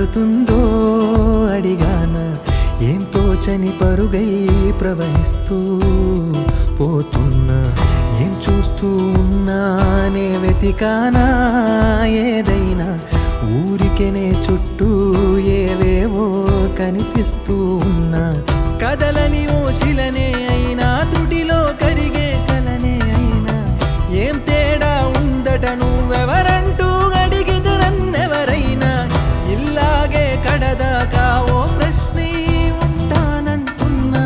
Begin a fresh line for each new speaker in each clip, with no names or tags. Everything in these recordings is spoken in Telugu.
మారుతుందో అడిగాన ఏం తోచని పరుగై ప్రవహిస్తూ పోతున్నా ఏం చూస్తూ ఉన్నానే వెతికానా ఏదైనా ఊరికెనే చుట్టూ ఏవేవో కనిపిస్తూ ఉన్నా కదలని ఓశిలనే అయినా త్రుటిలో కరిగే కలనే అయినా ఏం తేడా ఉందట నువ్వెవరంటూ అడిగితే నన్నెవరైనా ఇల్లాగే కడదాకా ఓ ప్రశ్నే ఉంటానంటున్నా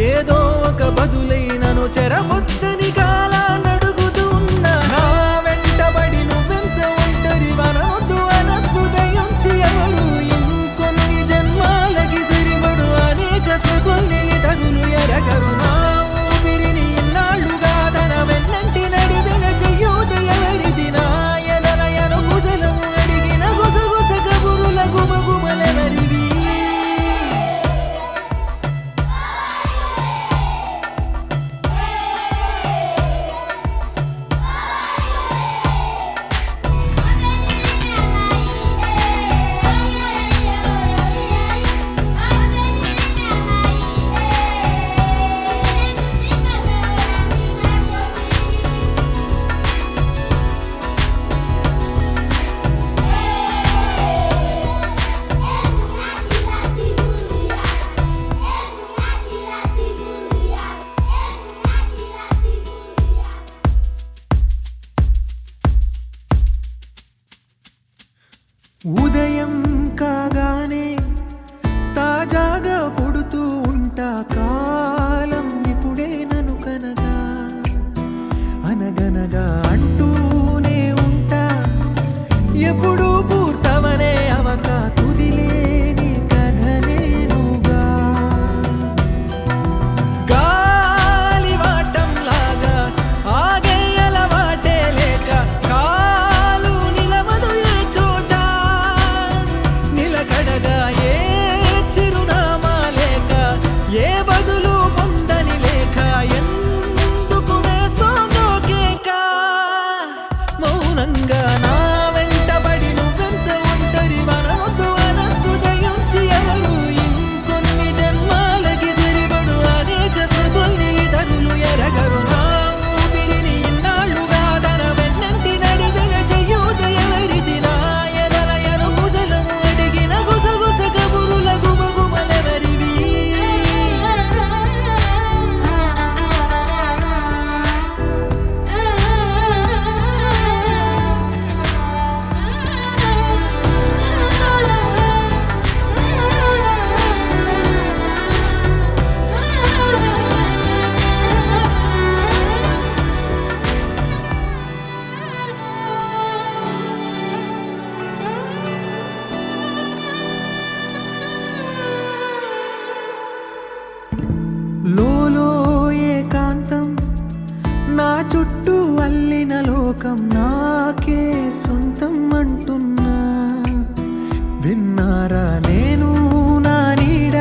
ఏదో ఒక బదులైనను చెరబొద్దని కాలానడుగుతూ ఉన్నా నా వెంటబడి నువ్వెంత ఒంటరి వనవద్దు అనద్దు దయించి ఎవరు ఇంకొన్ని జన్మాలకి సరిపడు అనేక స్మృతుల్ని తగులు ఎరగరు నా ఊపిరిని ఇన్నాళ్ళుగా తన వెన్నంటి నడిపిన చెయ్యూత ఎవరిది నా ఎదలయను కుశలము అడిగిన గుసగుస కబురుల గుమగుమలెవరివి ఉదయం కాగానే తాజాగా పుడుతూ ఉంటా కాలం ఇప్పుడే నన్ను కనగా అనగనగా అంటూనే ఉంటా ఎప్పుడు పూర్తవనే అవక తుదిలేని కథనేనుగా గాలివాటంలాగా ఆగే అలవాటే లేక కాలు నిలవదు ఏ చోట నిలకడగా ఏ చిరునామా లేక ఏ బదులు పొందని లేక ఎందుకు వేస్తోందో కేక మౌనంగా నా వెంటబడి నువ్వెంత ఒంటరి వనవద్దు అనద్దు దయించి ఎవరు ఇంకొన్ని జన్మాలకి సరిపడు అనేక స్మృతుల్ని తగులు ఎరగరు నా ఊపిరిని ఇన్నాళ్ళుగా తన వెన్నంటి నడిపిన చెయ్యూత ఎవరిది నా ఎదలయను కుశలము అడిగిన గుసగుస కబురుల గుమగుమలెవరివి లోలో ఏకాంతం నా చుట్టూ అల్లిన లోకం నాకే సొంతం అంటున్నా విన్నారా నేను నా నీడ